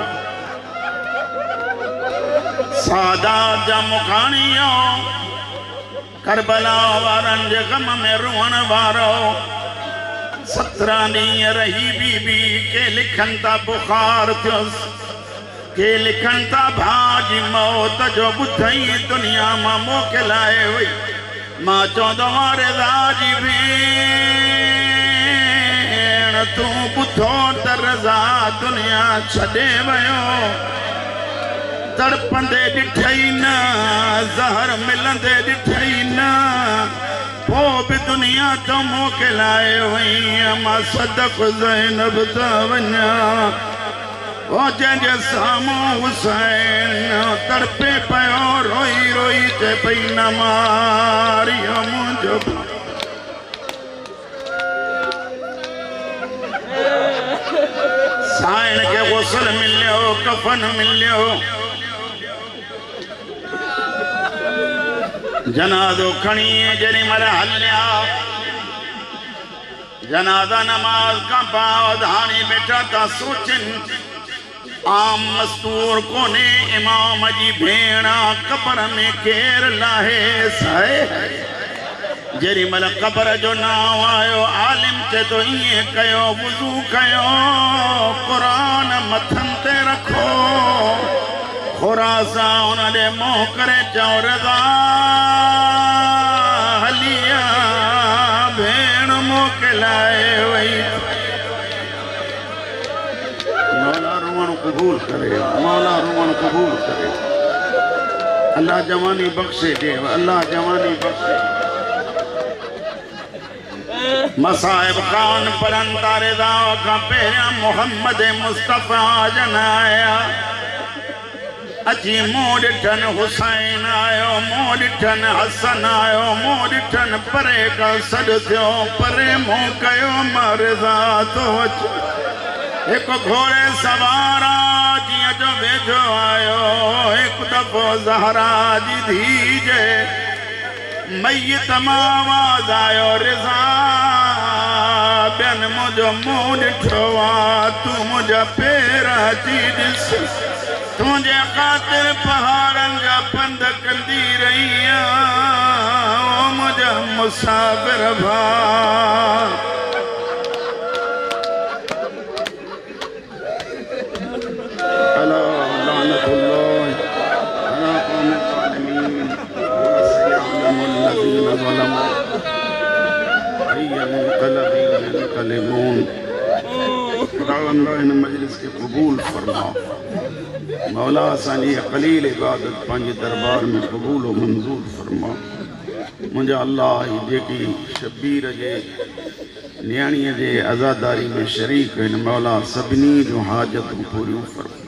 सादात जा मुखाणियो, करबला वारनि जे ग़म में रुअण वारो। 17 ॾींहं रही बीबी, के लिखनि था बुखार थियुसि, के लिखनि था भाउ जी मौत जो ॿुधई दुनिया मां मोकिलाए वई। मां चवंदो आहियां रिज़ा जी भेण तूं ॿुधो त रिज़ा दुनिया छॾे वियो। तड़पंदे ॾिठई न, ज़हर मिलंदे ॾिठई न, पोइ बि दुनिया तो मोकिलाए वई। मां सदक ज़ैनब था वञा, ओ जंहिंजे साम्हूं हुसैन तड़पे पियो, रोई रोई चए पई न मारियो मुंहिंजो। साइण खे गुस्ल मिलियो, कफन मिलियो, जनाज़ो खणी जेॾी महिल हलिया। जनाज़ा नमाज का बाद हाणे बेटा था सोचनि आम मस्तूर कोने इमाम जी भेणा कबर में केर लाहे साए जेरी मल कबर जो नाव आयो आलिम चे तो ये कयो वुजू कयो कुरान मथन ते रखो खुरासा उन्हें मोह करे चौ रज़ा हलिया भेण मोकिलाए वही मौला रुवण कबूल करे मौला रुवण कबूल करे अल्लाह जवानी बख्शे दे अल्लाह जवानी बख्शे मसाहिब खान पढ़न तारे दाव का पहिरियां मोहम्मद मुस्तफ़ा जनाया अजी मूं ॾिठन हुसैन आयो मूं ॾिठन हसन आयो मूं ॾिठन परे का सॾु थियो परे मूं कयो मर्ज़ा तो एक घोड़े सवारा जीअं जो वेझो आयो हिकु दफ़ो ज़हरा जी धी जे मैयत मां आवाज़ आयो रिज़ा ॿियनि मुंहिंजो मुंहुं ॾिठो आहे तूं मुंहिंजा पेर अची ॾिस तुंहिंजे ख़ातिर पहाड़नि जा पंध कंदी रही आहियां मुंहिंजा मुसाफ़िर भाउ इन मजलिस के कबूल फरमा मौला असांजी क़लील इबादत पंहिंजे दरबार में कबूल व मंज़ूर फरमा मुंहिंजा अल्लाह जेकी शबीर जे नियाणीअ जे आज़ादारी में शरीक आहिनि मौला सभिनी जूं हाजतूं पूरियूं फरमा